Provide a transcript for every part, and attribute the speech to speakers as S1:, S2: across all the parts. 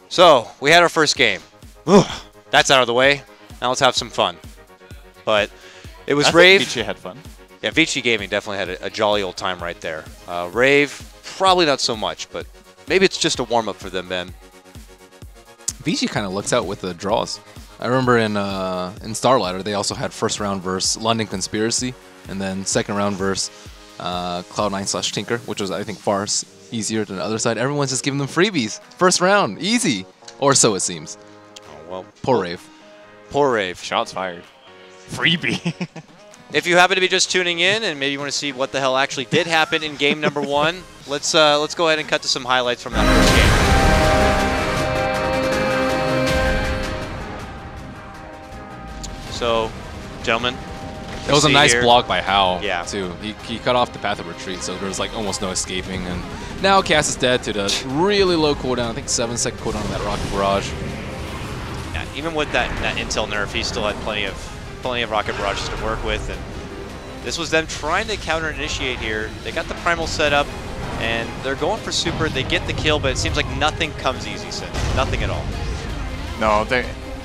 S1: So, we had our first game. That's out of the way. Now let's have some fun. But it was Rave.
S2: Vici had fun.
S1: Yeah, Vici Gaming definitely had a jolly old time right there. Rave, probably not so much, but maybe it's just a warm-up for them, Ben.
S3: Vici kind of looks out with the draws. I remember in Starlighter, they also had first round versus London Conspiracy, and then second round versus Cloud9/Tinker, which was, I think, far easier than the other side. Everyone's just giving them freebies. First round, easy. Or so it seems.
S1: Oh, well.
S3: Poor Rave.
S1: Poor Rave.
S2: Shots fired. Freebie.
S1: If you happen to be just tuning in and maybe you want to see what the hell actually did happen in game number 1, let's go ahead and cut to some highlights from that first game. So, gentlemen,
S3: it was a nice block by Hao, too. He cut off the path of retreat, so there was like almost no escaping. And now Cass is dead to the really low cooldown. I think 7-second cooldown on that Rocket Barrage.
S1: Yeah, even with that intel nerf, he still had plenty of Rocket Barrages to work with. And this was them trying to counter-initiate here. They got the Primal set up, and they're going for Super. They get the kill, but it seems like nothing comes easy, Sin. Nothing at all.
S2: No,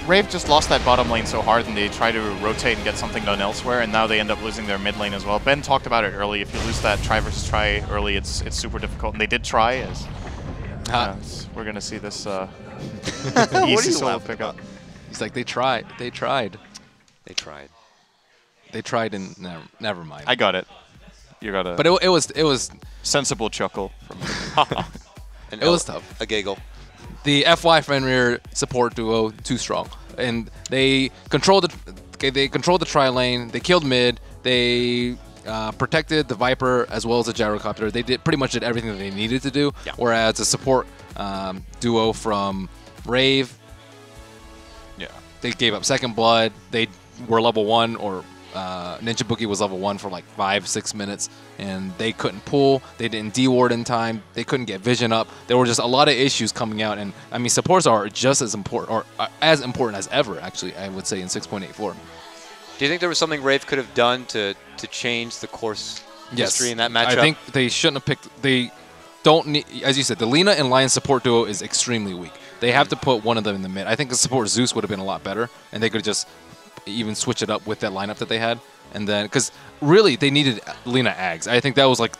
S2: Rave just lost that bottom lane so hard, and they try to rotate and get something done elsewhere, and now they end up losing their mid lane as well. Ben talked about it early. If you lose that try versus try early, it's super difficult, and they did try. We're gonna see this easy solo pickup.
S3: He's like, they tried, and never mind.
S2: I got it. You got it.
S3: But it was
S2: sensible chuckle from
S3: it was tough.
S1: A giggle.
S3: The FY Fenrir support duo too strong, and they controlled the tri lane. They killed mid. They protected the Viper as well as the Gyrocopter. They pretty much did everything that they needed to do.
S1: Yeah.
S3: Whereas the support duo from Rave, they gave up second blood. They were level 1, or Ninja Boogie was level 1 for like 5-6 minutes, and they couldn't pull. They didn't D-ward in time. They couldn't get vision up. There were just a lot of issues coming out, and I mean, supports are just as important, or as important as ever, actually, I would say, in 6.84.
S1: Do you think there was something Rave could have done to change the course history in that matchup?
S3: I think they shouldn't have picked. They don't need, as you said, the Lina and Lion support duo is extremely weak. They have to put one of them in the mid. I think the support Zeus would have been a lot better, and they could have just even switch it up with that lineup that they had. And then, because really they needed Lina Ags. I think that was like,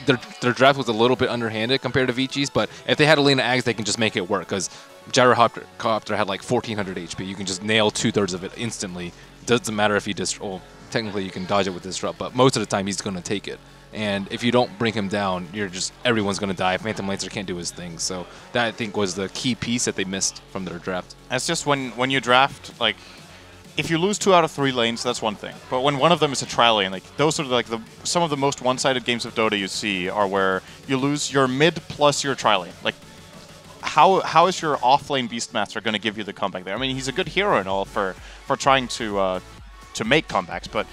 S3: their draft was a little bit underhanded compared to Vici's, but if they had a Lina Ags, they can just make it work, because Gyrocopter had like 1400 HP. You can just nail 2/3 of it instantly. Doesn't matter if you well, technically you can dodge it with Disrupt, but most of the time he's going to take it. And if you don't bring him down, everyone's going to die. Phantom Lancer can't do his thing. So that, I think, was the key piece that they missed from their draft.
S2: That's just when you draft, like, if you lose 2 out of 3 lanes, that's one thing. But when one of them is a tri lane, like, those are like some of the most one-sided games of Dota you see are where you lose your mid plus your tri lane. Like, how is your off-lane Beastmaster going to give you the comeback there? I mean, he's a good hero and all for trying to make comebacks, but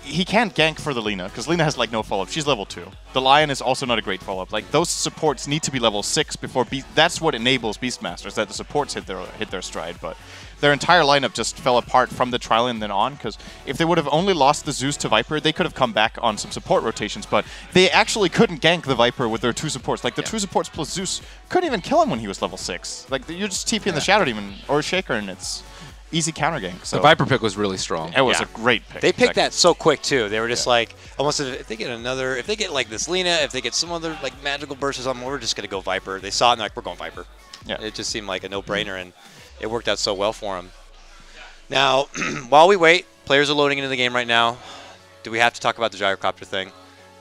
S2: he can't gank for the Lina, because Lina has like no follow-up. She's level 2. The Lion is also not a great follow-up. Like, those supports need to be level 6 before that's what enables Beastmasters, that the supports hit their stride. But their entire lineup just fell apart from the trial and then on, because if they would have only lost the Zeus to Viper, they could have come back on some support rotations, but they actually couldn't gank the Viper with their 2 supports. Like, the 2 supports plus Zeus couldn't even kill him when he was level 6. Like, you're just TP in the Shadow Demon or Shaker, and it's easy counter gank. So
S3: the Viper pick was really strong.
S2: It was a great pick.
S1: They picked that so quick too. They were just like, almost, if they get like this Lina, if they get some other like magical bursts or something, we're just gonna go Viper. They saw it and they're like, we're going Viper.
S2: Yeah.
S1: It just seemed like a no-brainer, and it worked out so well for them. Now, while we wait, players are loading into the game right now. Do we have to talk about the Gyrocopter thing?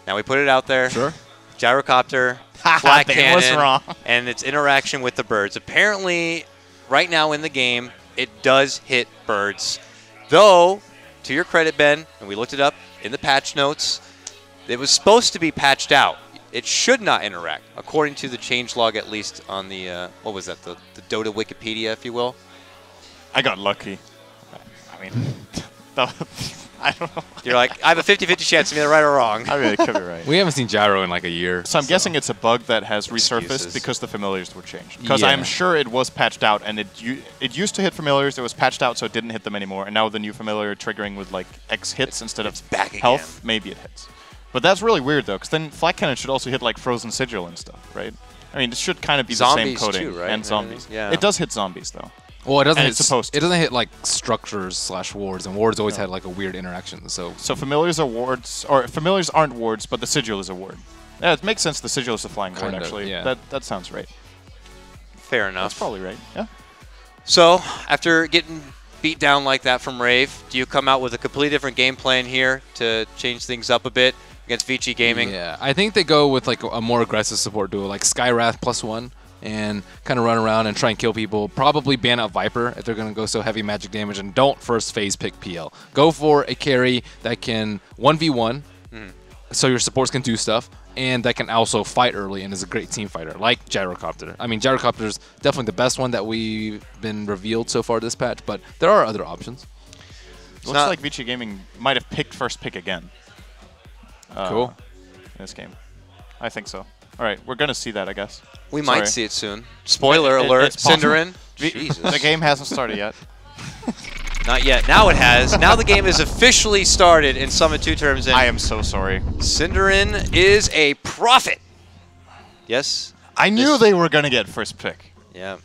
S1: Now we put it out there.
S3: Sure.
S1: Gyrocopter, flat cannon,
S2: was wrong.
S1: and its interaction with the birds. Apparently, right now in the game, it does hit birds. Though, to your credit, Ben, and we looked it up in the patch notes, it was supposed to be patched out. It should not interact, according to the changelog, at least on the, what was that, the Dota Wikipedia, if you will.
S2: I got lucky. I mean, I don't know.
S1: You're like, I have a 50-50 chance to be right or wrong.
S2: I mean, it could be right.
S3: We haven't seen Gyro in like a year.
S2: So I'm guessing it's a bug that has resurfaced
S1: Excuses.
S2: because the familiars were changed. Because I'm sure it was patched out, and it used to hit familiars. It was patched out, so it didn't hit them anymore. And now the new familiar triggering with like X hits instead of health, maybe it hits. But that's really weird though, because then Flat Cannon should also hit like Frozen Sigil and stuff, right? I mean, it should kind of be the same
S1: Zombies
S2: coding
S1: too, right?
S2: and zombies.
S1: Yeah.
S2: It does hit zombies though.
S3: Well, it doesn't.
S2: And
S3: Hit,
S2: it's supposed to.
S3: It doesn't hit like structures / wards, and wards always had like a weird interaction. So
S2: familiars are wards, or familiars aren't wards, but the sigil is a ward. Yeah, it makes sense. The sigil is a flying ward,
S3: Kind of,
S2: actually.
S3: yeah.
S2: That sounds right.
S1: Fair enough.
S2: That's probably right. Yeah.
S1: So, after getting beat down like that from Rave, do you come out with a completely different game plan here to change things up a bit against Vici Gaming?
S3: yeah, I think they go with like a more aggressive support duo, like Skywrath +1, and kind of run around and try and kill people. Probably ban out Viper if they're going to go so heavy magic damage, and don't first phase pick PL. Go for a carry that can 1v1, so your supports can do stuff, and that can also fight early and is a great team fighter, like Gyrocopter. I mean, Gyrocopter's definitely the best one that we've been revealed so far this patch, but there are other options.
S2: Looks like Vici Gaming might have picked first pick again.
S3: Cool.
S2: In this game. I think so. All right, we're going to see that, I guess.
S1: We might see it soon. Spoiler alert,
S2: it's possible.
S1: syndereN. Jesus.
S2: The game hasn't started yet.
S1: Not yet. Now it has. Now the game is officially started in Summit 2 terms, and
S2: I am so sorry.
S1: syndereN is a prophet. Yes?
S2: I knew they were going to get first pick.
S1: Yeah.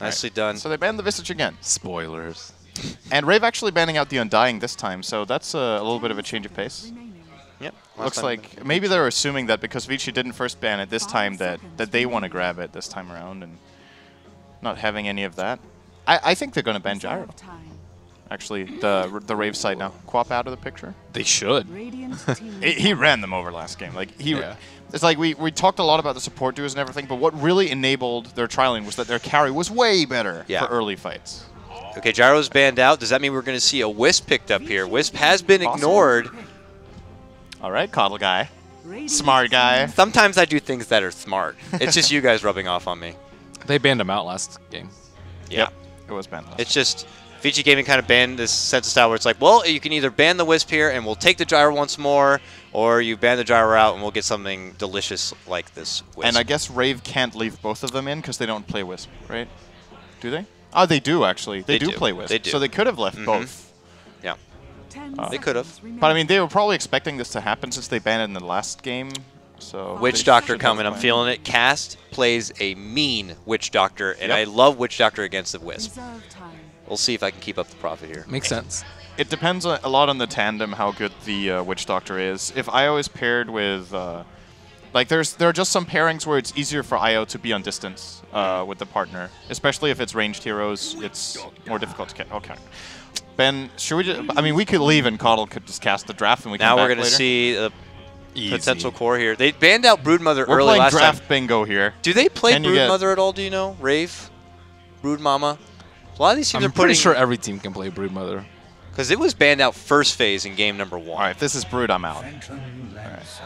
S1: Nicely done.
S2: So they banned the Visage again.
S3: Spoilers.
S2: And Rave actually banning out the Undying this time, so that's a little bit of a change of pace.
S1: Yep.
S2: Looks like maybe they're assuming that because Vici didn't first ban it this time that they want to grab it this time around, and not having any of that. I think they're going to ban Gyro. Actually, the Rave side now. Quap out of the picture.
S3: They should.
S2: He ran them over last game. Like it's like we talked a lot about the support duos and everything, but what really enabled their trialing was that their carry was way better for early fights.
S1: Okay, Gyro's banned out. Does that mean we're going to see a Wisp picked up here? Wisp has been ignored.
S2: All right, KoTLGuy. Smart guy.
S1: Sometimes I do things that are smart. It's just you guys rubbing off on me.
S3: They banned him out last game.
S1: Yeah.
S2: Yep, it was banned last.
S1: It's just Vici Gaming kind of banned this sense of style where it's like, well, you can either ban the Wisp here and we'll take the Gyro once more, or you ban the Gyro out and we'll get something delicious like this Wisp.
S2: And I guess Rave can't leave both of them in because they don't play Wisp, right? Do they? Oh, they do, actually. They do play Wisp.
S1: They do.
S2: So they could have left both.
S1: Yeah. They could have.
S2: But I mean, they were probably expecting this to happen since they banned it in the last game. So
S1: Witch Doctor coming. I'm feeling it. Cast plays a mean Witch Doctor, and I love Witch Doctor against the Wisp. We'll see if I can keep up the profit here.
S3: Makes sense.
S2: It depends a lot on the tandem how good the Witch Doctor is. If IO is paired with, like there are just some pairings where it's easier for IO to be on distance with the partner, especially if it's ranged heroes. It's more difficult to get. Okay. Ben, should we just, I mean, we could leave and KoTL could just cast the draft and we can
S1: Now
S2: come
S1: we're
S2: back
S1: going to
S2: later.
S1: see the potential core here. They banned out Broodmother
S2: We're
S1: early
S2: playing
S1: last
S2: draft
S1: time.
S2: bingo here.
S1: Do they play
S2: Can you get-
S1: Broodmother at all, do you know? Rave? Broodmama? A lot of these teams
S3: I'm
S1: are putting...
S3: pretty sure every team can play Broodmother.
S1: Because it was banned out first phase in game number 1.
S2: All right, if this is Brood, I'm out.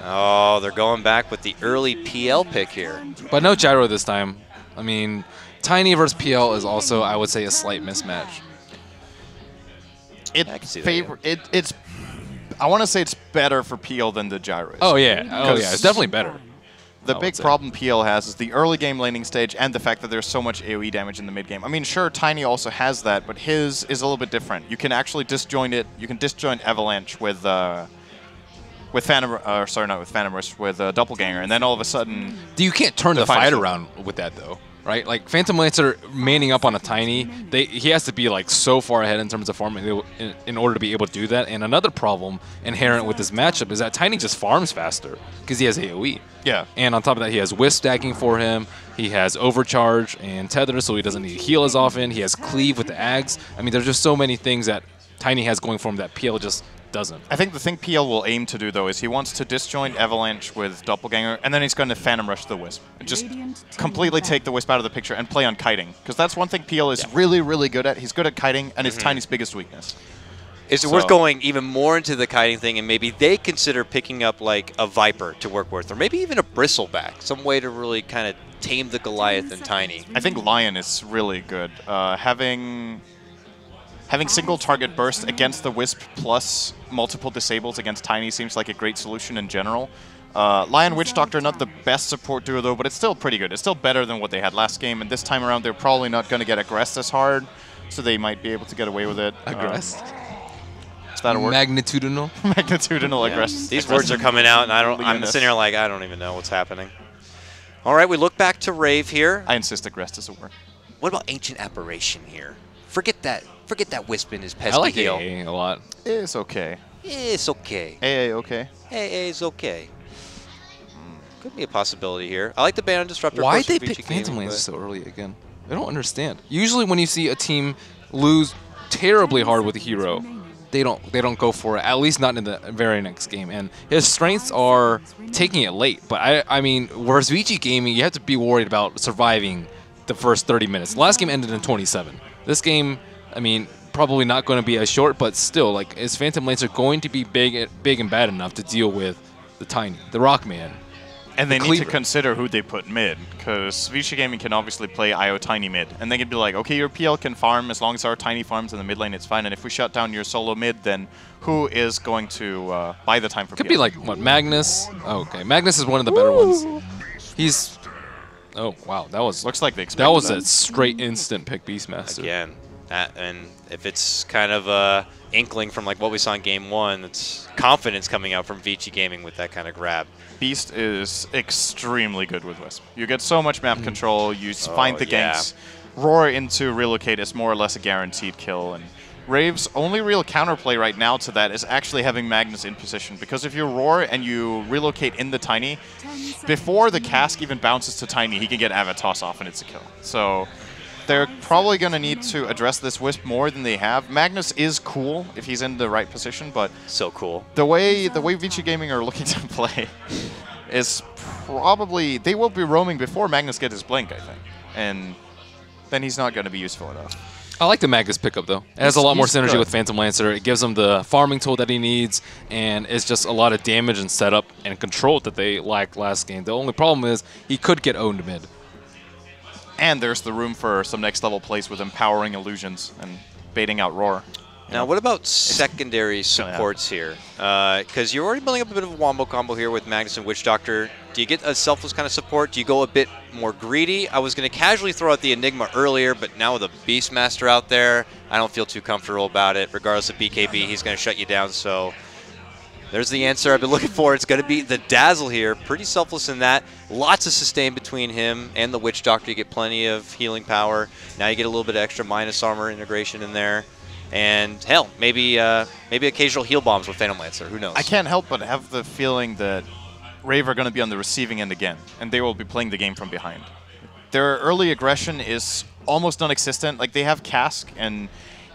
S1: Oh, they're going back with the early PL pick here.
S3: But no Gyro this time. I mean, Tiny versus PL is also, I would say, a slight mismatch.
S2: It
S1: I can see that,
S2: it's. I want to say it's better for PL than the Gyro is.
S3: Oh yeah, it's definitely better.
S2: The
S3: I
S2: big
S3: would say.
S2: problem PL has is the early game laning stage and the fact that there's so much AoE damage in the mid game. I mean, sure, Tiny also has that, but his is a little bit different. You can actually disjoint it. You can disjoint Avalanche with Phantom, sorry, not with Phantom Rush, with Doppelganger, and then all of a sudden,
S3: You can't turn the
S2: fight
S3: fight
S2: is-
S3: around with that though, right? Like Phantom Lancer manning up on a Tiny, he has to be like so far ahead in terms of farm in order to be able to do that. And another problem inherent with this matchup is that Tiny just farms faster because he has AoE.
S2: yeah.
S3: And on top of that, he has Wisp stacking for him. He has Overcharge and Tether, so he doesn't need to heal as often. He has Cleave with the Ags. I mean, there's just so many things that Tiny has going for him that PL just doesn't.
S2: I think the thing PL will aim to do, though, is he wants to disjoint Avalanche with Doppelganger, and then he's going to Phantom Rush the Wisp. And just completely take the Wisp out of the picture and play on kiting. Because that's one thing PL is really, really good at. He's good at kiting, and it's Tiny's biggest weakness.
S1: Is it worth going even more into the kiting thing, and maybe they consider picking up like a Viper to work with, or maybe even a Bristleback, some way to really kind of tame the Goliath and Tiny?
S2: I think Lion is really good. Having single target burst against the Wisp plus multiple disables against Tiny seems like a great solution in general. Lion Witch Doctor, not the best support duo though, but it's still pretty good. It's still better than what they had last game, and this time around they're probably not going to get aggressed as hard, so they might be able to get away with it.
S3: Aggressed?
S2: Is that a word?
S3: Magnitudinal?
S2: Magnitudinal
S1: Yeah.
S2: aggress.
S1: These words are coming out, and I'm
S2: Leanness.
S1: sitting here like, I don't even know what's happening. All right, we look back to Rave here.
S2: I insist Agrest doesn't work.
S1: What about Ancient Apparition here? Forget that Wisp in his pesky
S3: I like
S1: heel.
S3: AA a lot.
S2: It's okay.
S1: It's okay.
S2: AA okay.
S1: AA's okay. Could be a possibility here. I like the ban on Disruptor.
S3: Why
S1: of
S3: did
S1: course,
S3: they
S1: for
S3: pick
S1: Vici
S3: Phantom
S1: Gaming,
S3: Lancer
S1: but-
S3: so early again? I don't understand. Usually when you see a team lose terribly hard with a hero, they don't go for it, at least not in the very next game. And his strengths are taking it late. But I mean, whereas Vici Gaming, you have to be worried about surviving the first 30 minutes. The last game ended in 27. This game, I mean, probably not going to be as short, but still, like, is Phantom Lancer going to be big and bad enough to deal with the Tiny, the Rockman?
S2: And they
S3: The
S2: need to
S3: Cleaver.
S2: consider who they put mid, because Vici Gaming can obviously play IO Tiny mid, and they can be like, okay, your PL can farm as long as our Tiny farms in the mid lane, it's fine. And if we shut down your solo mid, then who is going to buy the time for
S3: Could
S2: PL?
S3: be like, what, Magnus? Oh, okay, Magnus is one of the better ones. He's... Oh, wow, that was...
S2: Looks like they expected
S3: That was
S2: that.
S3: a straight instant pick Beastmaster.
S1: Again, and if it's kind of a inkling from like what we saw in Game 1, it's confidence coming out from Vici Gaming with that kind of grab.
S2: Beast is extremely good with Wisp. You get so much map control, you find the
S1: yeah.
S2: ganks. Roar into relocate is more or less a guaranteed kill, and Rave's only real counterplay right now to that is actually having Magnus in position, because if you roar and you relocate in the Tiny, before the cask even bounces to Tiny, he can get Avatos off and it's a kill. So they're probably going to need to address this Wisp more than they have. Magnus is cool if he's in the right position, but
S1: So cool.
S2: the way Vici Gaming are looking to play is probably they will be roaming before Magnus gets his blink, I think, and then he's not going to be useful enough.
S3: I like the Magnus pickup, though. It has a lot more
S2: He's
S3: synergy
S2: good.
S3: with Phantom Lancer. It gives him the farming tool that he needs, and it's just a lot of damage and setup and control that they lacked last game. The only problem is he could get owned mid.
S2: And there's the room for some next level plays with empowering illusions and baiting out Roar.
S1: Now, what about secondary supports here? Because you're already building up a bit of a wombo combo here with Magnus and Witch Doctor. Do you get a selfless kind of support? Do you go a bit more greedy? I was going to casually throw out the Enigma earlier, but now with a Beastmaster out there, I don't feel too comfortable about it. Regardless of BKB, he's going to shut you down. So there's the answer I've been looking for. It's going to be the Dazzle here. Pretty selfless in that. Lots of sustain between him and the Witch Doctor. You get plenty of healing power. Now you get a little bit of extra minus armor integration in there. And hell, maybe occasional heal bombs with Phantom Lancer. Who knows?
S2: I can't help but have the feeling that Rave are going to be on the receiving end again, and they will be playing the game from behind. Their early aggression is almost non-existent. Like, they have Cask, and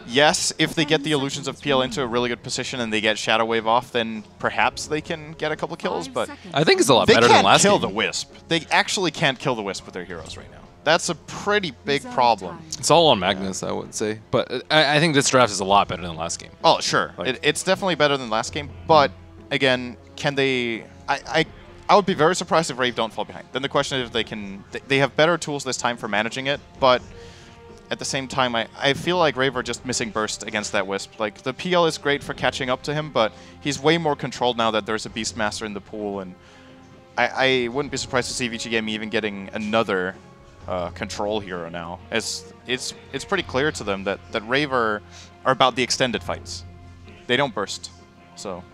S2: yes, if they get the illusions of PL into a really good position and they get Shadow Wave off, then perhaps they can get a couple kills, but
S3: I think it's a lot
S2: they
S3: better than
S2: can't
S3: last
S2: kill
S3: game.
S2: the Wisp. They actually can't kill the Wisp with their heroes right now. That's a pretty big problem.
S3: It's all on Magnus, I would say. But I think this draft is a lot better than last game.
S2: Oh, sure.
S3: Like-
S2: It's definitely better than last game, but again, can they... I would be very surprised if Rave don't fall behind. Then the question is if they can... They have better tools this time for managing it, but at the same time, I feel like Rave are just missing burst against that Wisp. Like, the PL is great for catching up to him, but he's way more controlled now that there's a Beastmaster in the pool, and I wouldn't be surprised to see Vici Gaming even getting another control hero now. It's pretty clear to them that Rave are about the extended fights. They don't burst, so...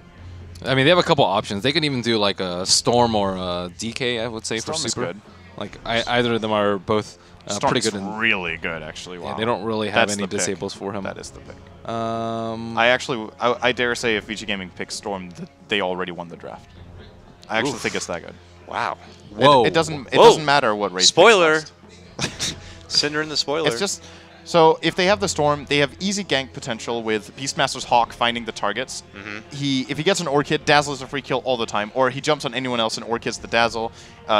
S3: I mean, they have a couple options. They can even do like a Storm or a DK, I would say,
S2: Storm
S3: for
S2: is
S3: Super.
S2: good.
S3: Like, either of them are both pretty good.
S2: Really good, actually. Wow.
S3: Yeah, they don't really have
S2: That's
S3: any
S2: the pick.
S3: disables for him.
S2: That is the pick.
S3: I
S2: I dare say if Vici Gaming picks Storm, that they already won the draft. I actually think it's that good.
S1: Wow.
S3: Whoa.
S2: It doesn't
S1: Whoa.
S2: matter what Rave
S1: Spoiler.
S2: picks
S1: syndereN the spoiler.
S2: It's just... So if they have the Storm, they have easy gank potential with Beastmaster's Hawk finding the targets. If he gets an Orchid, Dazzle is a free kill all the time. Or he jumps on anyone else and Orchids the Dazzle.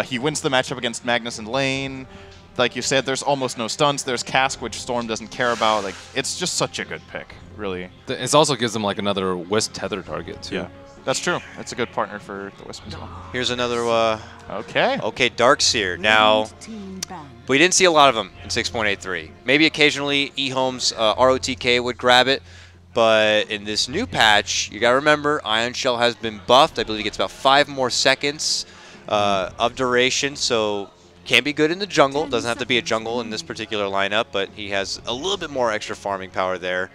S2: He wins the matchup against Magnus in lane. Like you said, there's almost no stuns. There's Cask, which Storm doesn't care about. Like, it's just such a good pick, really.
S3: It also gives them like another Wisp tether target, too.
S2: Yeah, that's true. It's a good partner for the Wisp as well.
S1: Here's another.
S2: Okay.
S1: Okay, Darkseer. Now, we didn't see a lot of them in 6.83. Maybe occasionally eHome's ROTK would grab it, but in this new patch, you got to remember, Ion Shell has been buffed. I believe he gets about 5 more seconds of duration, so can be good in the jungle. Doesn't have to be a jungle in this particular lineup, but he has a little bit more extra farming power there.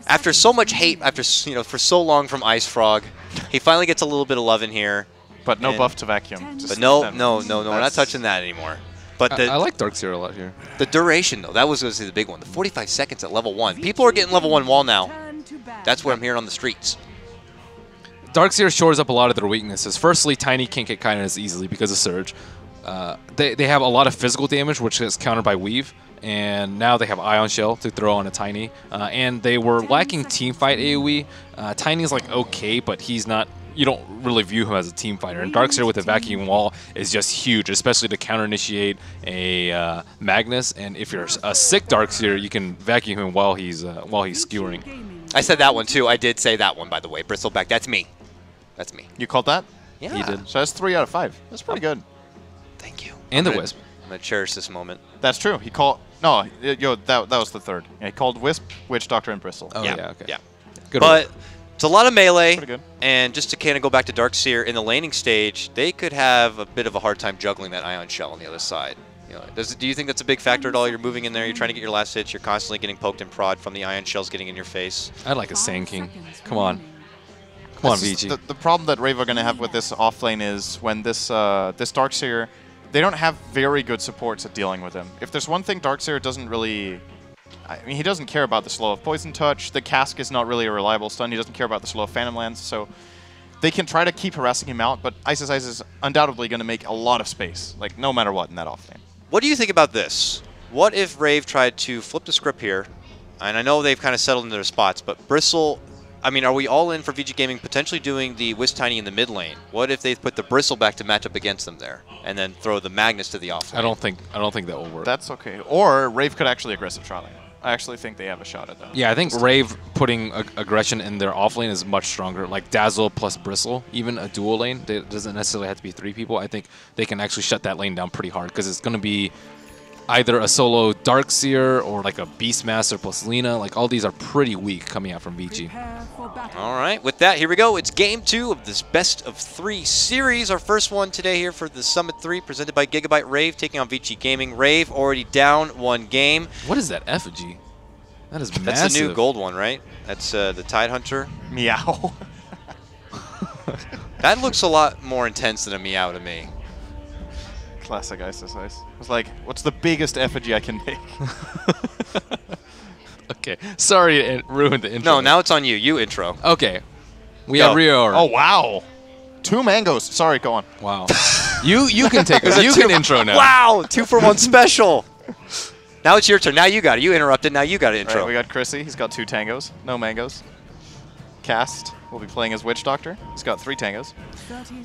S1: After so much hate, for so long from Ice Frog, he finally gets a little bit of love in here.
S2: But no
S1: And-
S2: buff to vacuum.
S1: But no, we're not touching that anymore. But
S3: I like Darkseer a lot here.
S1: the duration, though, that was going to be the big one. The 45 seconds at level 1. People are getting level 1 wall now. That's what I'm hearing on the streets.
S3: Darkseer shores up a lot of their weaknesses. Firstly, Tiny can't get kind as easily because of Surge. They have a lot of physical damage, which is countered by Weave. And now they have Ion Shell to throw on a Tiny. And they were lacking teamfight AoE. Tiny's like okay, but he's not... You don't really view him as a team fighter. And Darkseer with a vacuum wall is just huge, especially to counter-initiate a Magnus. And if you're a sick Darkseer, you can vacuum him while he's skewering.
S1: I said that one, too. I did say that one, by the way. Bristleback, that's me. That's me.
S2: You called that?
S1: Yeah.
S3: He did.
S2: So that's 3 out of 5. That's pretty good.
S1: Thank you.
S3: And the
S1: I'm gonna-
S3: Wisp.
S1: I'm going to cherish this moment.
S2: That's true. He called... No, that was the third. Yeah, he called Wisp, Witch Doctor, and Bristle.
S3: Oh,
S1: yeah,
S3: yeah, okay.
S1: Yeah.
S3: Good
S1: But
S3: work.
S1: it's a lot of melee.
S2: Pretty good.
S1: And just to kind of go back to Darkseer, in the laning stage, they could have a bit of a hard time juggling that Ion Shell on the other side. You know, do you think that's a big factor at all? You're moving in there, you're trying to get your last hits, you're constantly getting poked and prod from the Ion Shells getting in your face.
S3: I like a Sand King. Come on. Come on,
S2: That's just
S3: Vici.
S2: the problem that Rave are going to have with this offlane is when this Darkseer, they don't have very good supports at dealing with him. If there's one thing Darkseer doesn't really... I mean, he doesn't care about the slow of Poison Touch. The Cask is not really a reliable stun. He doesn't care about the slow of Phantom Lance. So they can try to keep harassing him out, but Ice is undoubtedly going to make a lot of space, like no matter what in that offlane.
S1: What do you think about this? What if Rave tried to flip the script here? And I know they've kind of settled into their spots, but Bristle... I mean, are we all in for VG Gaming potentially doing the Wisp Tiny in the mid lane? What if they put the Bristle back to match up against them there, and then throw the Magnus to the off lane?
S3: I don't think that will work.
S2: That's okay. Or Rave could actually aggressive trial him. I actually think they have a shot at that.
S3: Yeah, I think Rave putting aggression in their off lane is much stronger. Like Dazzle plus Bristle, even a dual lane, it doesn't necessarily have to be 3 people. I think they can actually shut that lane down pretty hard because it's going to be either a solo Darkseer or like a Beastmaster plus Lina. Like all these are pretty weak coming out from VG.
S1: All right, with that, here we go. It's game 2 of this best of 3 series. Our first one today here for the Summit 3, presented by Gigabyte. Rave taking on VG Gaming. Rave already down 1 game.
S3: What is that effigy? That is massive.
S1: That's the new gold one, right? That's the Tide Hunter.
S2: Meow.
S1: That looks a lot more intense than a Meow to me.
S2: Classic Ice. I was like, what's the biggest effigy I can make?
S3: Okay, sorry it ruined the intro.
S1: No, now it's on you. You intro.
S3: Okay, we
S1: Go.
S3: have Rio.
S2: Oh, wow. 2 mangoes. Sorry, go on.
S3: Wow. you can take it. You can intro now.
S1: Wow, 2 for 1 special. Now it's your turn. Now you got it. You interrupted. Now you got to
S2: All
S1: intro.
S2: right, we got Chrissy. He's got 2 tangos. No mangoes. Cast will be playing as Witch Doctor. He's got 3 tangos.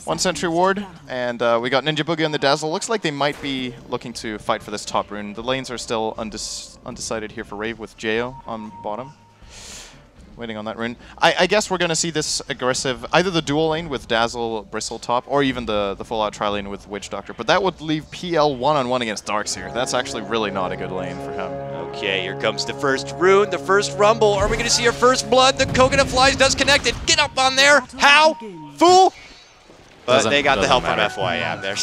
S2: 1 Sentry Ward. And we got Ninja Boogie on the Dazzle. Looks like they might be looking to fight for this top rune. The lanes are still undecided here for Rave with Jo on bottom. Waiting on that rune. I guess we're going to see this aggressive, either the dual lane with Dazzle, Bristle top, or even the full-out tri-lane with Witch Doctor. But that would leave PL one-on-one against Darkseer. That's actually really not a good lane for him.
S1: Okay, here comes the first rune, the first rumble. Are we going to see our first blood? The Coconut Flies does connect it. Get up on there. How? Fool? But they got the help from FYM there.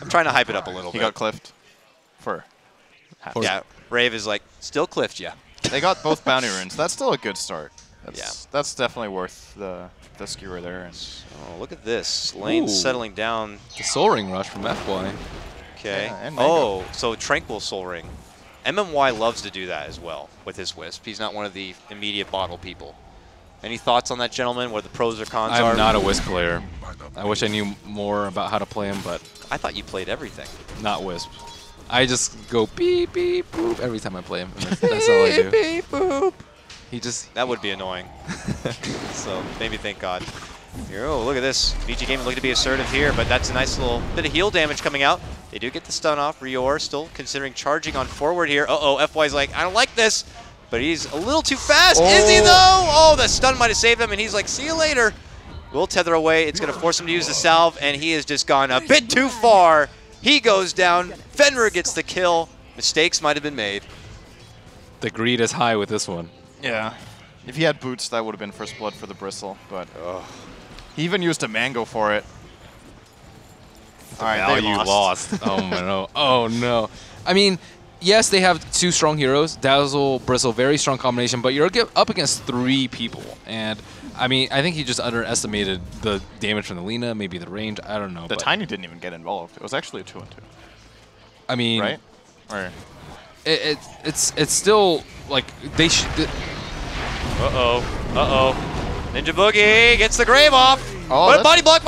S1: I'm trying to hype it up a little
S2: He
S1: bit.
S2: got cliffed for half.
S1: Yeah, Rave is like, still cliffed ya.
S2: They got both bounty runes. That's still a good start.
S1: Yeah.
S2: That's definitely worth the skewer there.
S1: Oh, look at this. Lane
S3: Ooh.
S1: settling down.
S3: The Soul Ring Rush from FY.
S1: Okay.
S2: Yeah, and Mango.
S1: Oh, so Tranquil Soul Ring. MMY loves to do that as well with his Wisp. He's not one of the immediate bottle people. Any thoughts on that, gentleman? What the pros or cons are?
S3: I'm not a Wisp player. I wish I knew more about how to play him, but
S1: I thought you played everything.
S3: not Wisp. I just go beep, beep, boop every time I play him. And that's all I do.
S1: Beep, boop.
S3: He just...
S1: That would be annoying. So maybe thank God. Here, oh, look at this. VG Gaming looking to be assertive here, but that's a nice little bit of heal damage coming out. They do get the stun off. Rior still considering charging on forward here. Uh-oh, FY's like, I don't like this. But he's a little too fast. Is he, though? Oh, the stun might have saved him, and he's like, see you later. Will tether away. It's going to force him to use the salve, and he has just gone a bit too far. He goes down. Fenrir gets the kill. Mistakes might have been made.
S3: The greed is high with this one.
S2: Yeah. If he had boots, that would have been first blood for the Bristle, but he even used a mango for it. All right, they
S3: you lost. Oh, no. Oh, no. I mean, yes, they have 2 strong heroes, Dazzle, Bristle, very strong combination, but you're up against 3 people. And, I mean, I think he just underestimated the damage from the Lina, maybe the range, I don't know.
S2: The Tiny didn't even get involved. It was actually a 2-on-2.
S3: I mean...
S2: Right? Or...
S3: It's still, like, they should...
S1: Ninja Boogie gets the Grave off.
S2: Oh,
S1: But body block.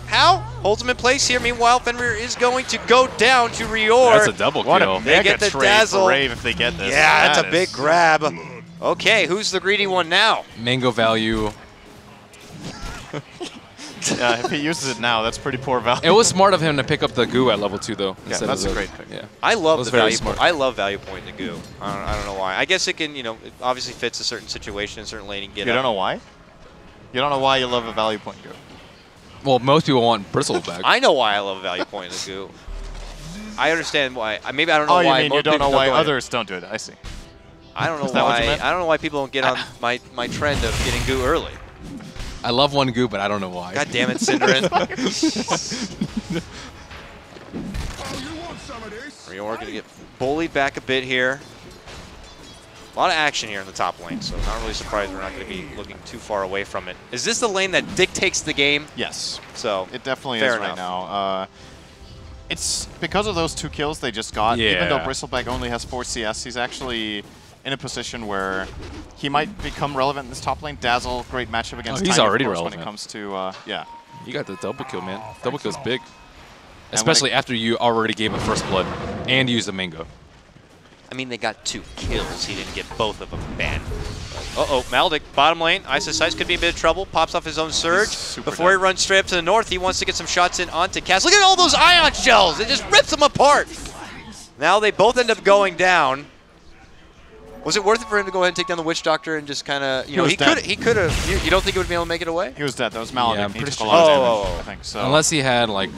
S1: How? Holds him in place here. Meanwhile, Fenrir is going to go down to Rior.
S3: That's a double kill.
S1: They get the dazzle.
S2: For Rave if they get this.
S1: Yeah, that's a
S2: That
S1: big
S2: is-
S1: grab. Okay, who's the greedy one now?
S3: Mango value.
S2: Yeah, if he uses it now, that's pretty poor value.
S3: It was smart of him to pick up the goo at level 2, though.
S2: Yeah,
S3: instead
S2: that's
S3: of
S2: a
S3: the-
S2: great pick.
S3: Yeah.
S1: I love
S3: was
S1: the
S3: very
S1: value
S3: smart.
S1: point. I love value point in the goo. I don't know why. I guess it can, it obviously fits a certain situation, a certain lane and get
S2: You
S1: up.
S2: don't know why? You don't know why you love a value point go.
S3: Well, most people want Bristle back.
S1: I know why I love a value point in the goo. I understand why. Maybe I don't know
S2: Oh, you
S1: why.
S2: mean
S1: most
S2: you don't know
S1: people
S2: why
S1: go ahead.
S2: others don't do it? I see.
S1: I don't know
S2: Is that what you
S1: why.
S2: meant?
S1: I don't know why people don't get on my trend of getting goo early.
S3: I love one goo, but I don't know why.
S1: God damn it, syndereN. Rior gonna get bullied back a bit here. A lot of action here in the top lane, so not really surprised we're not going to be looking too far away from it. Is this the lane that dictates the game?
S2: Yes.
S1: So
S2: It definitely
S1: fair
S2: is right
S1: enough.
S2: now. It's because of those 2 kills they just got.
S3: Yeah.
S2: Even though Bristleback only has 4 CS, he's actually in a position where he might become relevant in this top lane. Dazzle, great matchup against
S3: he's
S2: Tiny, of
S3: already
S2: course, when
S3: relevant.
S2: it comes to, yeah.
S3: You got the double kill, man. Double kill's big. Especially after you already gave him first blood and used the mango.
S1: I mean, they got 2 kills. He didn't get both of them banned. Uh-oh, Maldic, bottom lane. Ice could be in a bit of trouble. Pops off his own surge.
S2: super
S1: Before he
S2: dead.
S1: runs straight up to the north, he wants to get some shots in onto Cass. Look at all those ion shells. It just rips them apart. Now they both end up going down. Was it worth it for him to go ahead and take down the Witch Doctor and just kind of,
S2: was dead.
S1: he could have, you don't think he would be able to make it away?
S2: He was dead. That was Maledict.
S3: Yeah, I'm
S2: he
S3: pretty
S2: took a
S3: sure.
S2: lot of
S1: Oh,
S2: damage, I think. So.
S3: Unless he had, like,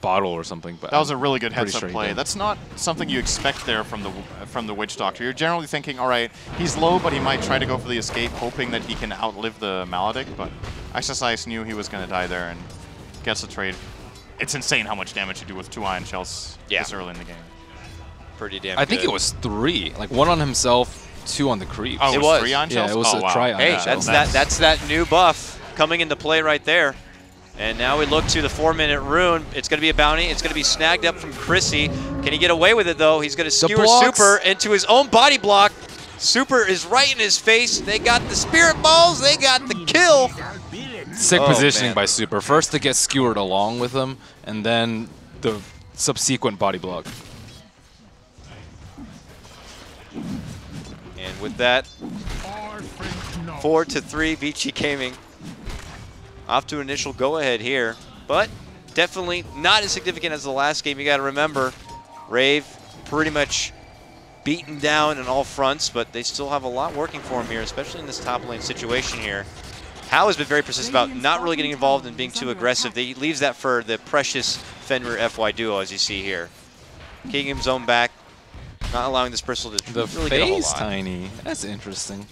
S3: bottle or something. But
S2: That was a really good
S3: pretty
S2: heads-up
S3: sure he
S2: play.
S3: did.
S2: That's not something you expect there from the Witch Doctor. You're generally thinking, all right, he's low, but he might try to go for the escape, hoping that he can outlive the Maledict. But Ice knew he was going to die there and gets the trade. It's insane how much damage you do with 2 ion shells this early in the game.
S1: Pretty damn
S3: I think
S1: good.
S3: it was 3. Like, 1 on himself, 2 on the creep.
S2: Oh,
S1: It
S2: it
S1: was.
S2: was 3 ion
S3: Yeah,
S2: shells?
S3: it was
S2: oh,
S3: a
S2: wow.
S3: try-on
S1: Hey,
S3: shell.
S1: that's that new buff coming into play right there. And now we look to the 4-minute rune. It's going to be a bounty. It's going to be snagged up from Chrissy. Can he get away with it, though? He's going to skewer
S3: blocks.
S1: Super into his own body block. Super is right in his face. They got the spirit balls. They got the kill.
S3: Sick
S1: Oh,
S3: positioning
S1: man.
S3: by Super. First to get skewered along with him, and then the subsequent body block.
S1: And with that, 4-3, Vici Gaming. Off to an initial go-ahead here, but definitely not as significant as the last game. You got to remember, Rave pretty much beaten down on all fronts, but they still have a lot working for him here, especially in this top lane situation here. Hao has been very persistent about not really getting involved and being too aggressive. He leaves that for the precious Fenrir FY duo, as you see here. Kicking him zone back, not allowing this Bristle to
S3: The
S1: really get a whole
S3: phase
S1: lot.
S3: tiny. That's interesting.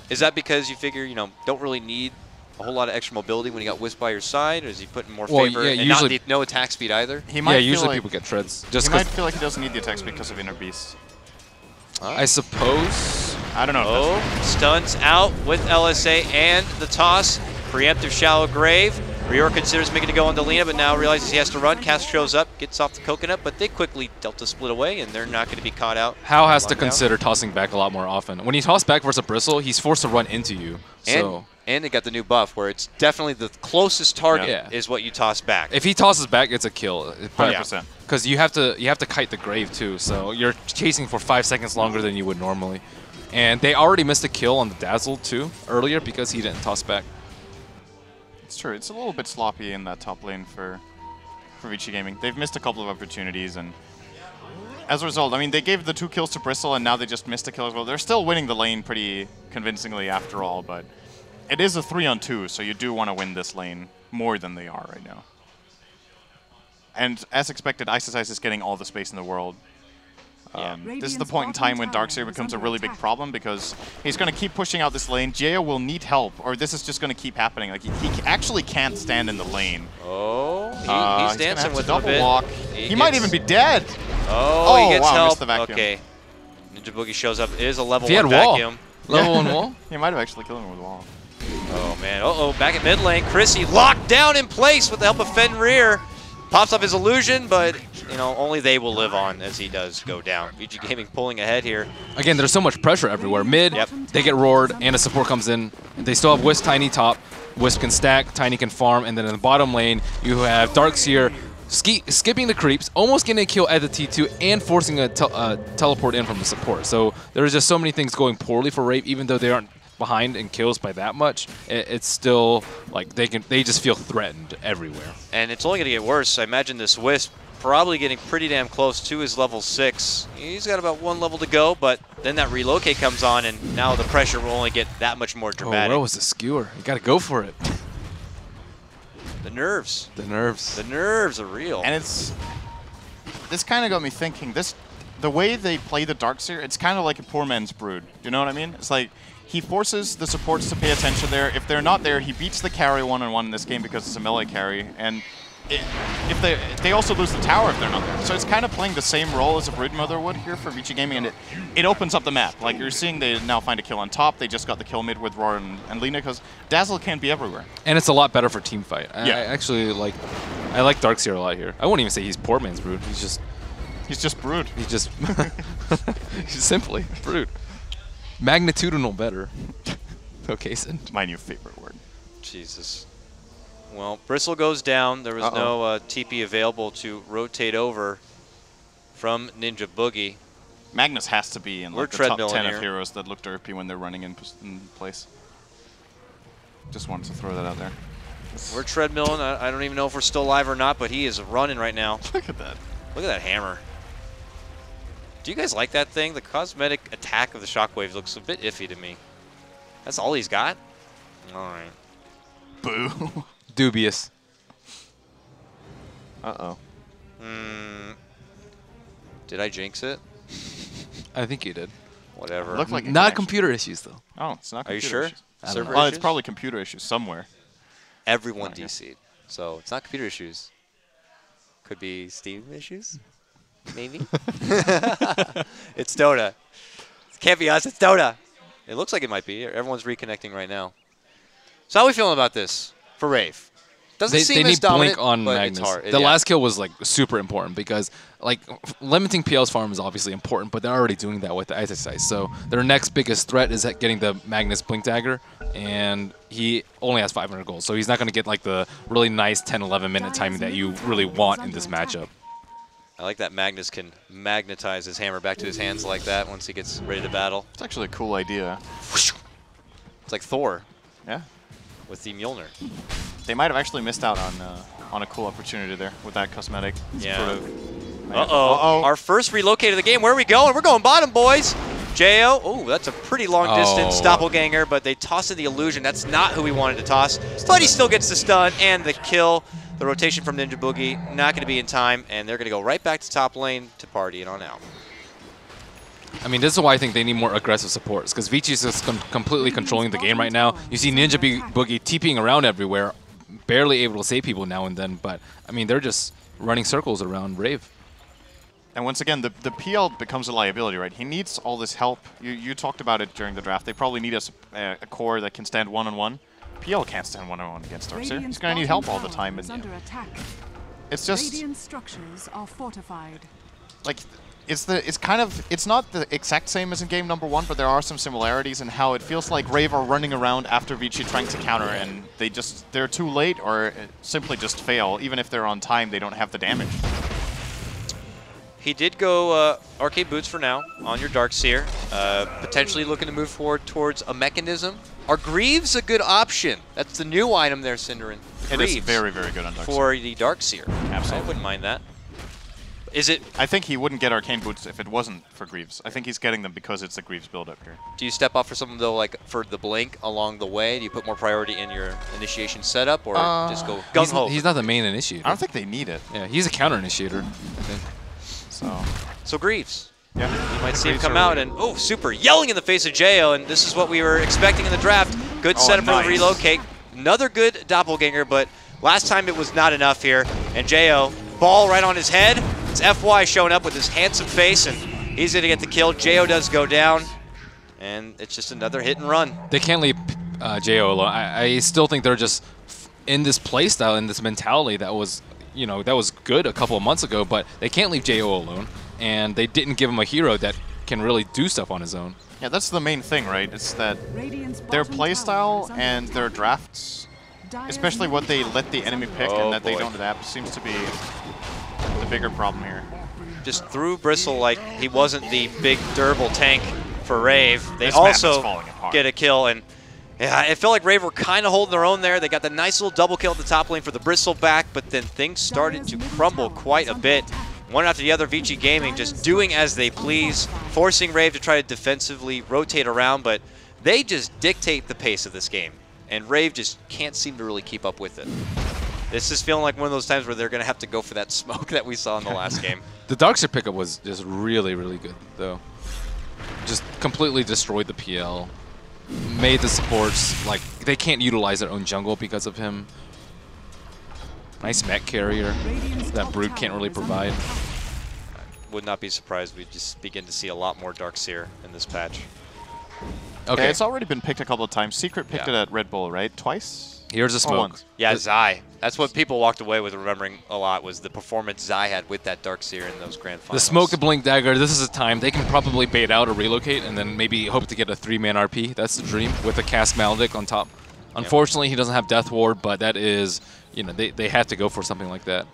S1: Is that because you figure, don't really need a whole lot of extra mobility when you got Wisp by your side, or is he putting more
S3: Well,
S1: favor
S3: yeah,
S1: and not
S3: usually-
S1: need no attack speed either?
S2: He might
S3: Yeah,
S2: feel
S3: usually
S2: like,
S3: people get treads. Just
S2: He might
S3: because
S2: feel like he doesn't need the attacks because of Inner Beast.
S3: I suppose.
S2: I don't know.
S1: Oh, stuns out with LSA and the toss. Preemptive shallow grave. Rior considers making a go on Lina, but now realizes he has to run. Cast shows up, gets off the coconut, but they quickly Delta split away, and they're not going to be caught out.
S3: Hao has to
S1: Locked down.
S3: consider tossing back a lot more often. When you toss back versus a Bristle, he's forced to run into you. So
S1: And they got the new buff, where it's definitely the closest target
S3: Yeah.
S1: is what you toss back.
S3: if he tosses back, it's a kill.
S2: 100%.
S3: Because you have to kite the grave too, so you're chasing for 5 seconds longer than you would normally. And they already missed a kill on the Dazzle too earlier because he didn't toss back.
S2: It's true. It's a little bit sloppy in that top lane for Vici Gaming. They've missed a couple of opportunities, and as a result, I mean, they gave the 2 kills to Bristle, and now they just missed a kill as well. They're still winning the lane pretty convincingly after all, but it is a 3-on-2, so you do want to win this lane more than they are right now. And as expected, Ice is getting all the space in the world. This is the point in time when Darkseer becomes a really big problem because he's going to keep pushing out this lane. Jao will need help, or this is just going to keep happening. Like he actually can't stand in the lane.
S1: Oh, he's dancing with
S2: double
S1: a bit.
S2: walk. He might even be dead.
S1: Oh, he gets
S2: wow,
S1: help.
S2: missed the vacuum.
S1: Okay. Ninja Boogie shows up. It is a level
S3: If he
S1: 1
S3: had wall.
S1: vacuum.
S3: Level 1 wall?
S2: He might have actually killed him with a wall.
S1: Oh, man. Uh-oh, back at mid lane. Chrissy locked down in place with the help of Fenrir. Pops up his illusion, but, you know, only they will live on as he does go down. Vici Gaming pulling ahead here.
S3: Again, there's so much pressure everywhere. Mid, they get roared, and a support comes in. They still have Wisp, Tiny top. Wisp can stack, Tiny can farm, and then in the bottom lane, you have Darkseer skipping the creeps, almost getting a kill at the T2, and forcing a teleport in from the support. So there's just so many things going poorly for Rave, even though they aren't behind in kills by that much. It's still like they just feel threatened everywhere.
S1: And it's only going to get worse. I imagine this Wisp probably getting pretty damn close to his level 6. He's got about 1 level to go, but then that relocate comes on, and now the pressure will only get that much more dramatic.
S3: Oh, where was the skewer? You got to go for it.
S1: The nerves.
S3: The nerves.
S1: The nerves are real.
S2: And this kind of got me thinking, the way they play the Darkseer, it's kind of like a poor man's Brood. Do you know what I mean? It's like he forces the supports to pay attention there. If they're not there, he beats the carry one-on-one in this game because it's a melee carry. And if they also lose the tower if they're not there. So it's kind of playing the same role as a Brood Mother would here for Vici Gaming, and it opens up the map. Like you're seeing, they now find a kill on top. They just got the kill mid with Roar and Lina because Dazzle can't be everywhere.
S3: And it's a lot better for team fight.
S2: Yeah.
S3: I actually like Darkseer a lot here. I wouldn't even say he's poor man's Brood. He's just
S2: Brood.
S3: He's just he's simply Brood. Magnitudinal better. Okay, Sid.
S2: My new favorite word.
S1: Jesus. Well, Bristle goes down. There was no TP available to rotate over from Ninja Boogie.
S2: Magnus has to be in like, the top 10 of heroes that look derpy when they're running in place. Just wanted to throw that out there.
S1: We're treadmilling. I don't even know if we're still alive or not, but he is running right now.
S2: Look at that.
S1: Look at that hammer. Do you guys like that thing? The cosmetic attack of the Shockwave looks a bit iffy to me. That's all he's got? All right.
S2: Boo.
S3: Dubious.
S2: Uh-oh.
S1: Did I jinx it?
S3: I think you did.
S1: Whatever.
S2: Looked like
S3: not computer issues, though.
S2: Oh, it's not computer
S1: Are you sure?
S2: issues.
S1: Server
S2: Well,
S1: issues?
S2: it's probably computer issues somewhere.
S1: Everyone DC'd. So it's not computer issues. Could be Steam issues? Maybe? It's Dota. It can't be us, it's Dota. It looks like it might be. Everyone's reconnecting right now. So how are we feeling about this for Rave? Doesn't seem
S3: they
S1: as
S3: need
S1: dominant,
S3: blink on
S1: but
S3: Magnus.
S1: it's hard.
S3: The last kill was like super important because like limiting PL's farm is obviously important, but they're already doing that with the exercise. So their next biggest threat is getting the Magnus blink dagger, and he only has 500 gold, so he's not going to get like the really nice 10-11 minute timing that you really want in this matchup.
S1: I like that Magnus can magnetize his hammer back to his hands like that once he gets ready to battle.
S2: It's actually a cool idea.
S1: It's like Thor.
S2: Yeah.
S1: With the Mjolnir.
S2: They might have actually missed out on a cool opportunity there with that cosmetic.
S1: Yeah.
S2: Sort of,
S1: Uh-oh. Our first relocate of the game. Where are we going? We're going bottom, boys. J.O. Oh, that's a pretty long distance doppelganger, but they toss in the illusion. That's not who we wanted to toss. But he still gets the stun and the kill. The rotation from Ninja Boogie, not going to be in time, and they're going to go right back to top lane to party it on out.
S3: I mean, this is why I think they need more aggressive supports, because Vici is just completely controlling the game right now. You see Ninja Boogie TPing around everywhere, barely able to save people now and then, but, I mean, they're just running circles around Rave.
S2: And once again, the PL becomes a liability, right? He needs all this help. You talked about it during the draft. They probably need a core that can stand one-on-one. PL can't stand one-on-one against Darkseer. He's going to need help all the time. And it's just
S4: structures are fortified.
S2: Like it's not the exact same as in game number 1, but there are some similarities in how it feels like Rave are running around after Vici trying to counter, and they're too late or simply just fail. Even if they're on time, they don't have the damage.
S1: He did go Arcade Boots for now on your Darkseer. Potentially looking to move forward towards a mechanism. Are Greaves a good option? That's the new item there, syndereN.
S2: It is very, very good on Darkseer.
S1: For the Darkseer.
S2: Absolutely.
S1: I wouldn't mind that. Is it?
S2: I think he wouldn't get Arcane Boots if it wasn't for Greaves. I think he's getting them because it's a Greaves build-up here.
S1: Do you step off for something, though, like for the blink along the way? Do you put more priority in your initiation setup, or just go gung-ho?
S3: He's not the main initiator.
S2: I don't think they need it.
S3: Yeah, he's a counter initiator, I think.
S1: So Greaves.
S2: Yeah.
S1: You might see him come out and, oh, super yelling in the face of Jo, and this is what we were expecting in the draft. Good setup for the relocate. Another good doppelganger, but last time it was not enough here. And Jo, ball right on his head. It's FY showing up with his handsome face, and he's going to get the kill. Jo does go down, and it's just another hit and run.
S3: They can't leave Jo alone. I still think they're just in this play style, in this mentality that was, you know, that was good a couple of months ago, but they can't leave Jo alone. And they didn't give him a hero that can really do stuff on his own.
S2: Yeah, that's the main thing, right? It's that their playstyle and their drafts, especially what they let the enemy pick and that they don't adapt, seems to be the bigger problem here.
S1: Just threw Bristle like he wasn't the big durable tank for Rave. They
S2: This map is
S1: also
S2: falling apart.
S1: get a kill, and yeah, it felt like Rave were kind of holding their own there. They got the nice little double kill at the top lane for the Bristle back, but then things started to crumble quite a bit. One after the other, Vici Gaming just doing as they please, forcing Rave to try to defensively rotate around, but they just dictate the pace of this game, and Rave just can't seem to really keep up with it. This is feeling like one of those times where they're going to have to go for that smoke that we saw in the last game.
S3: The Darkseer pickup was just really, really good, though. Just completely destroyed the PL. Made the supports, like, they can't utilize their own jungle because of him. Nice mech carrier that Brute can't really provide.
S1: Would not be surprised we just begin to see a lot more Darkseer in this patch.
S3: Okay,
S2: Yeah, it's already been picked a couple of times. Secret picked it at Red Bull, right? Twice?
S3: here's a smoke.
S2: once.
S1: Yeah, Zai. That's what people walked away with remembering a lot, was the performance Zai had with that Darkseer in those grand
S3: The
S1: finals.
S3: smoke, the blink dagger, this is a time they can probably bait out or relocate and then maybe hope to get a 3-man RP. That's the dream with a cast Maledict on top. Unfortunately, he doesn't have Death Ward, but that is, you know, they have to go for something like that.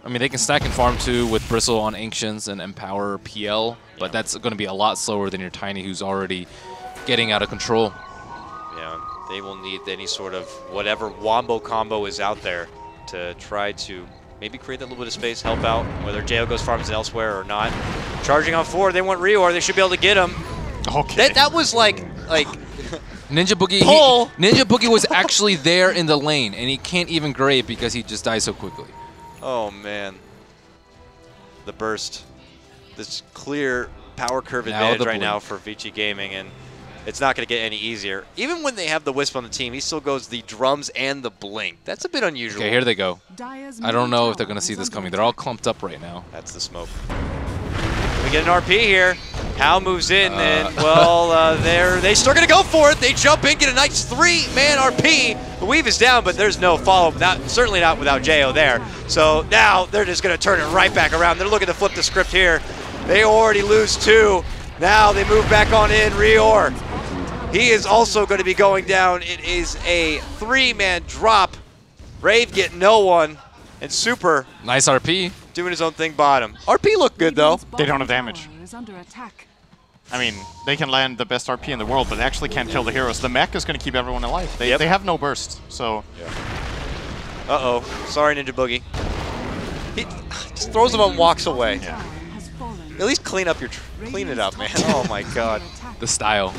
S3: I mean, they can stack and farm too with Bristle on Ancients and Empower PL, but that's going to be a lot slower than your Tiny, who's already getting out of control.
S1: Yeah, they will need any sort of whatever wombo combo is out there to try to maybe create that little bit of space, help out, whether Jo goes farms elsewhere or not. Charging on forward, they want Reor. They should be able to get him.
S2: Okay.
S1: That was like
S3: Ninja Boogie,
S1: Pull!
S3: Ninja Boogie was actually there in the lane, and he can't even grave because he just dies so quickly.
S1: Oh, man. The burst. This clear power curve advantage right now for Vici Gaming, and it's not going to get any easier. Even when they have the Wisp on the team, he still goes the drums and the blink. That's a bit unusual.
S3: Okay, here they go. I don't know if they're going to see this coming. They're all clumped up right now.
S1: That's the smoke. We get an RP here. Hal moves in, and, well, they're still going to go for it. They jump in, get a nice 3-man RP. The weave is down, but there's no follow-up, certainly not without Jo there. So now they're just going to turn it right back around. They're looking to flip the script here. They already lose 2. Now they move back on in. Reor, he is also going to be going down. It is a 3-man drop. Rave get no one, and Super
S3: Nice RP.
S1: doing his own thing bottom. RP looked good, though.
S2: They don't have damage.
S4: Under attack.
S2: I mean, they can land the best RP in the world, but they actually can't kill the heroes. The mech is going to keep everyone alive. They have no burst, so...
S1: Uh-oh. Sorry, Ninja Boogie. He just throws them up and walks away.
S2: Yeah.
S1: At least clean up clean it up, man. Oh, my God.
S3: The style.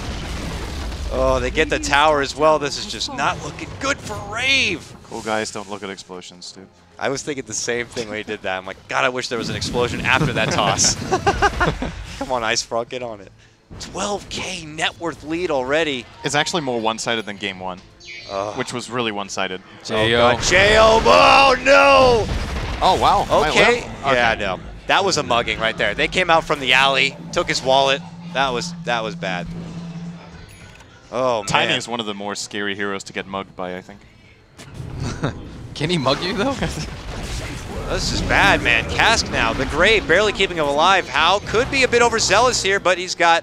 S1: Oh, they get the tower as well. This is just not looking good for Rave.
S2: Cool guys don't look at explosions, dude.
S1: I was thinking the same thing when he did that. I'm like, God, I wish there was an explosion after that toss. Come on, Ice Frog, get on it. 12K net worth lead already.
S2: It's actually more one-sided than game 1, which was really one-sided.
S3: Jo.
S1: Jo, oh no!
S2: Oh, wow.
S1: Okay. Yeah, no. That was a mugging right there. They came out from the alley, took his wallet. That was bad. Oh, man.
S2: Tiny is one of the more scary heroes to get mugged by, I think.
S3: Can he mug you, though?
S1: This is bad, man. Cask now, the Grave, barely keeping him alive. Hal could be a bit overzealous here, but he's got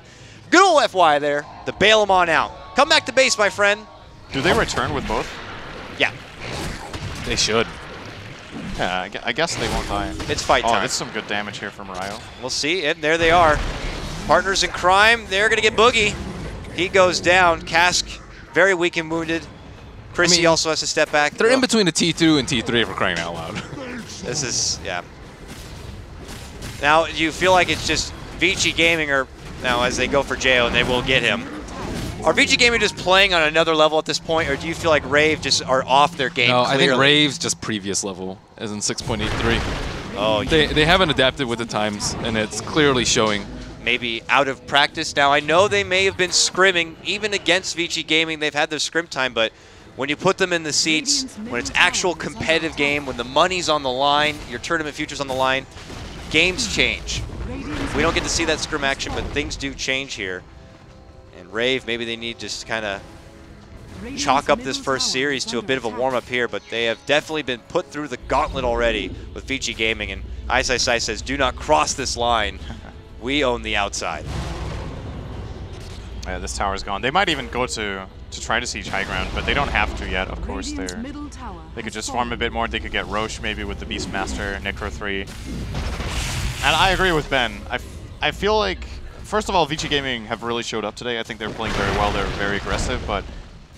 S1: good old FY there to bail him on out. Come back to base, my friend.
S2: Do they return with both?
S1: Yeah,
S3: They should.
S2: Yeah, I guess they won't die.
S1: it's fight
S2: Oh,
S1: time.
S2: that's some good damage here from Ryo.
S1: We'll see, and there they are. Partners in crime, they're going to get Boogie. He goes down. Cask, very weak and wounded. Chrissy also has to step back.
S3: They're in between a T2 and T3 for crying out loud.
S1: This is, yeah. Now, do you feel like it's just Vici Gaming, or now as they go for Jo and they will get him, are Vici Gaming just playing on another level at this point, or do you feel like Rave just are off their game
S3: No,
S1: clearly?
S3: I think Rave's just previous level, as in 6.83.
S1: Oh,
S3: They haven't adapted with the times, and it's clearly showing
S1: maybe out of practice. Now, I know they may have been scrimming, even against Vici Gaming, they've had their scrim time, but when you put them in the seats, when it's actual competitive game, when the money's on the line, your tournament future's on the line, games change. We don't get to see that scrim action, but things do change here. And Rave, maybe they need to just kind of chalk up this first series to a bit of a warm-up here, but they have definitely been put through the gauntlet already with Vici Gaming, and Isai says, do not cross this line. We own the outside.
S2: Yeah, this tower's gone. They might even go to try to siege high ground, but they don't have to yet, of course. They could just farm a bit more. They could get Roche maybe with the Beastmaster, Necro 3. And I agree with Ben. I feel like, first of all, Vici Gaming have really showed up today. I think they're playing very well. They're very aggressive, but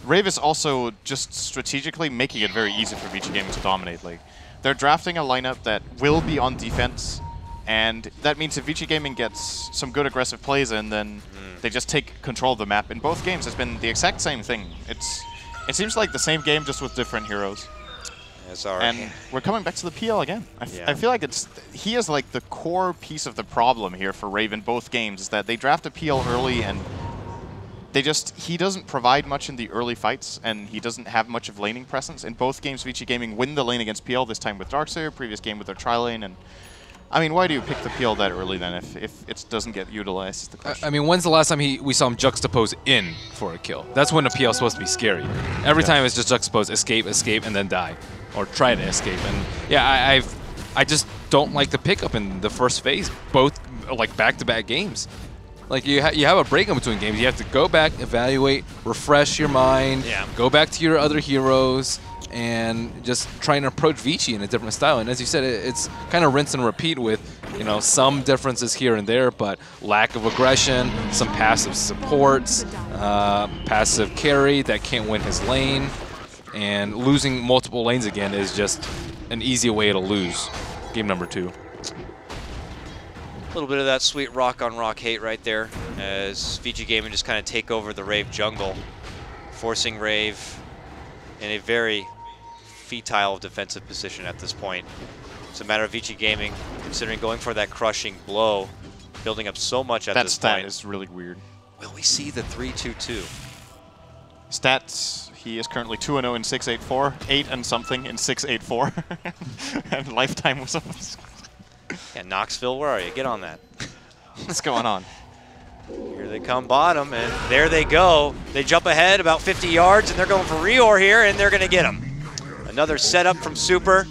S2: Rave is also just strategically making it very easy for Vici Gaming to dominate. Like, they're drafting a lineup that will be on defense, and that means if Vici Gaming gets some good aggressive plays in, then they just take control of the map. In both games, it's been the exact same thing. It seems like the same game, just with different heroes. And we're coming back to the PL again. I feel like he is like the core piece of the problem here for Rave in both games, is that they draft a PL early and he doesn't provide much in the early fights, and he doesn't have much of laning presence. In both games, Vici Gaming win the lane against PL, this time with Darkseer, previous game with their tri-lane, and I mean, why do you pick the PL that early then if it doesn't get utilized is the question.
S3: I mean, when's the last time we saw him juxtapose in for a kill? That's when a PL is supposed to be scary. Every time it's just juxtapose, escape, escape, and then die. Or try to escape. And yeah, I just don't like the pickup in the first phase, both like back-to-back games. Like you have a break in between games. You have to go back, evaluate, refresh your mind, go back to your other heroes, and just try and approach Vici in a different style. And as you said, it's kind of rinse and repeat with, you know, some differences here and there, but lack of aggression, some passive supports, passive carry that can't win his lane, and losing multiple lanes again is just an easy way to lose. Game number 2.
S1: A little bit of that sweet rock-on-rock hate right there as Vici Gaming just kind of take over the Rave jungle, forcing Rave in a very futile defensive position at this point. It's a matter of Vici Gaming considering going for that crushing blow, building up so much at this point.
S2: That stat is really weird.
S1: Will we see the 3-2-2?
S2: Stats, he is currently 2-0 in 684, 8 and something in 684, and lifetime was almost...
S1: Yeah, Knoxville, where are you? Get on that.
S2: What's going on?
S1: Here they come bottom, and there they go. They jump ahead about 50 yards, and they're going for Reor here, and they're going to get him. Another setup from Super.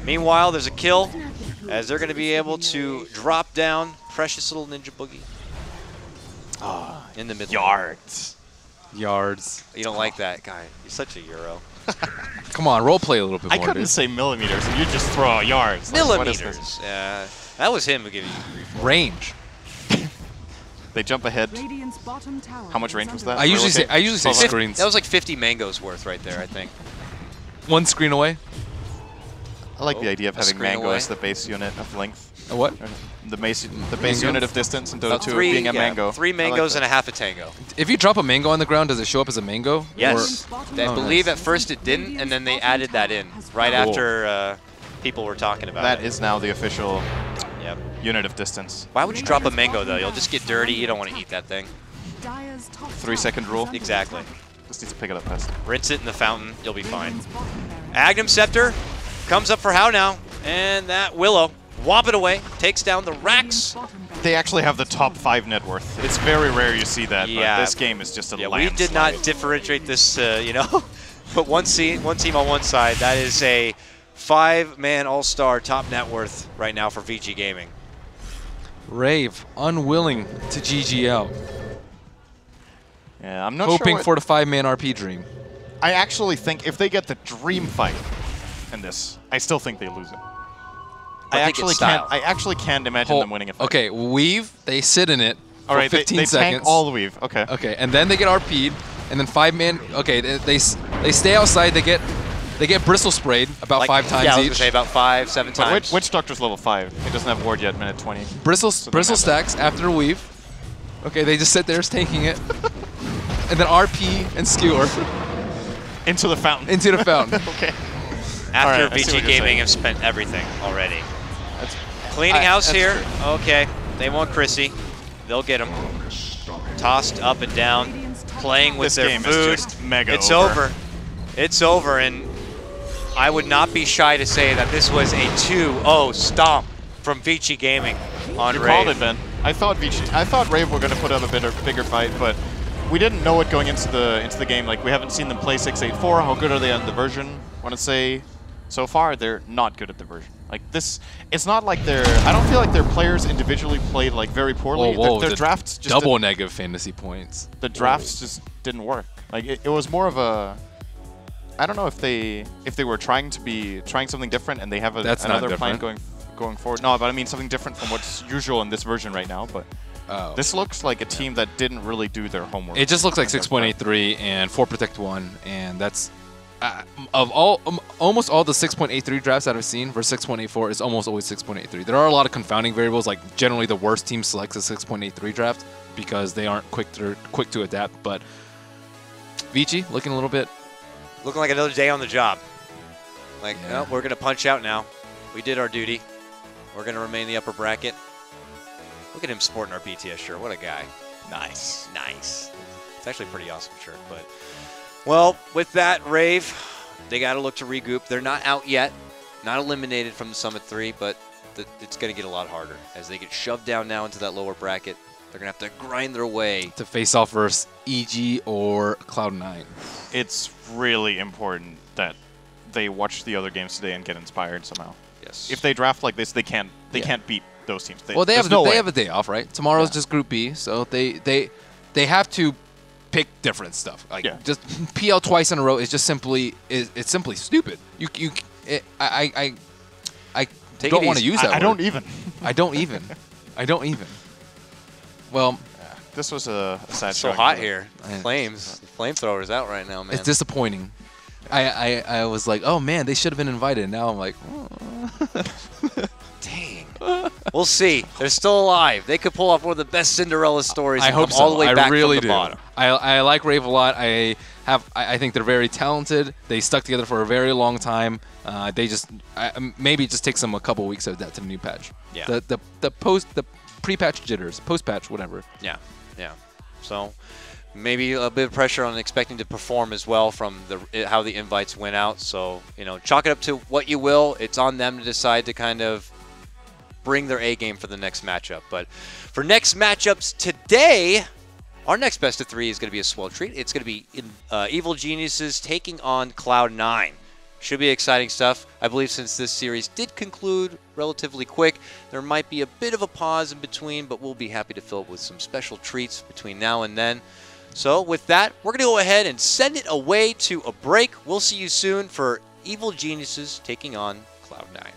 S1: Meanwhile, there's a kill, as they're going to be able to drop down precious little Ninja Boogie in the middle.
S2: Yards.
S1: You don't like that guy. You're such a Euro.
S3: Come on, role play a little bit more.
S2: I couldn't say millimeters, and you just throw out yards.
S1: Millimeters. Yeah, that was him who gave you grief.
S3: Range.
S2: They jump ahead. How much range was that?
S3: I usually say screens.
S1: That was like 50 mangoes worth right there, I think.
S3: One screen away.
S2: I like the idea of having mango as the base unit of length.
S3: A what?
S2: The base unit of distance in Dota 2 being a mango.
S1: 3 mangoes and a half a tango.
S3: If you drop a mango on the ground, does it show up as a mango?
S1: Yes. I believe at first it didn't, and then they added that in right after people were talking about it.
S2: That is now the official unit of distance.
S1: Why would you drop a mango, though? You'll just get dirty. You don't want to eat that thing.
S2: 3-second rule?
S1: Exactly.
S2: Just need to pick it up fast.
S1: Rinse it in the fountain. You'll be fine. Agnum Scepter comes up for How now, and that Willow. Whop it away, takes down the Rax.
S2: They actually have the top 5 net worth. It's very rare you see that, but this game is just a landslide.
S1: We did not differentiate this, you know, put one team on one side. That is a 5-man all-star top net worth right now for Vici Gaming.
S3: Rave, unwilling to GG out.
S2: Yeah, I'm not
S3: hoping for the 5-man RP dream.
S2: I actually think if they get the dream fight in this, I still think they lose it. I actually can't imagine them winning a fight.
S3: Okay, weave, they sit in it for 15
S2: they
S3: seconds.
S2: Tank all the weave. Okay.
S3: Okay, and then they get RP'd, and then 5-man. Okay, they stay outside. They get bristle sprayed about 5 times
S1: I was
S3: each.
S1: gonna say about 5, 7 times.
S2: Witch Doctor's level 5. He doesn't have ward yet. Minute 20.
S3: Bristle stacks after a weave. Okay, they just sit there tanking it, and then RP and skewer
S2: into the fountain.
S3: Into the fountain.
S2: Okay.
S1: After Vici Gaming have spent everything already. Cleaning house here. True. Okay, they want Chrissy. they'll get him. Tossed up and down, playing with
S2: This
S1: their
S2: game
S1: food.
S2: is just mega
S1: It's
S2: over.
S1: over. It's over, and I would not be shy to say that this was a 2-0 stomp from Vici Gaming on
S2: You
S1: Rave.
S2: called it, Ben. I thought Rave were going to put up a bigger fight, but we didn't know it going into the game. Like, we haven't seen them play 6-8-4. How good are they on the version? I want to say, so far they're not good at the version. Like this, it's not like I don't feel like their players individually played like very poorly.
S3: Whoa,
S2: Their
S3: the
S2: drafts just
S3: double negative fantasy points.
S2: the drafts just didn't work. Like it was more of a. I don't know if they were trying something different and they have
S3: That's not
S2: another plan
S3: different.
S2: going forward. No, but I mean something different from what's usual in this version right now. But this looks like a team that didn't really do their homework.
S3: It just looks like 6.83 and 4 Protect 1, and that's of almost all the 6.83 drafts that I've seen for 6.84 is almost always 6.83. There are a lot of confounding variables, like generally the worst team selects a 6.83 draft because they aren't quick to adapt. But Vici looking a little bit.
S1: Looking like another day on the job. Like,
S3: Yeah.
S1: no, we're going to punch out now. We did our duty. We're going to remain in the upper bracket. Look at him sporting our BTS shirt. What a guy. Nice. Nice. It's actually a pretty awesome shirt. But, well, with that, Rave, they got to look to regroup. They're not out yet. Not eliminated from the Summit 3, but it's going to get a lot harder. As they get shoved down now into that lower bracket, they're going to have to grind their way.
S3: To face off versus EG or Cloud9.
S2: It's really important that they watch the other games today and get inspired somehow.
S1: Yes.
S2: If they draft like this, they can't beat those teams.
S3: Well, they
S2: there's
S3: have
S2: no way.
S3: a day off, right? Tomorrow's just Group B, so they have to pick different stuff. Like just PL twice in a row is just simply it's simply stupid. I don't want to use that.
S2: I
S3: word.
S2: don't even.
S3: I don't even. I don't even. Well,
S2: this was a sad
S1: so
S2: showing
S1: hot
S2: for them.
S1: here. Flames. Flamethrowers out right now, man.
S3: it's disappointing. I was like, oh man, they should have been invited. Now I'm like, oh.
S1: Dang. We'll see. They're still alive. They could pull off one of the best Cinderella stories.
S3: I
S1: and
S3: hope
S1: come
S3: so.
S1: all the way back
S3: I really
S1: from the
S3: do.
S1: bottom.
S3: I like Rave a lot. I think they're very talented. They stuck together for a very long time. Maybe it just takes them a couple weeks to adapt to the new patch.
S1: Yeah.
S3: The pre-patch jitters, post-patch, whatever.
S1: Yeah. So maybe a bit of pressure on expecting to perform as well from how the invites went out. So, chalk it up to what you will. It's on them to decide to kind of bring their A game for the next matchup. But for next matchups today, our next best of 3 is going to be a swell treat. It's going to be Evil Geniuses taking on Cloud9. Should be exciting stuff. I believe since this series did conclude relatively quick, there might be a bit of a pause in between, but we'll be happy to fill it with some special treats between now and then. So with that, we're going to go ahead and send it away to a break. We'll see you soon for Evil Geniuses taking on Cloud9.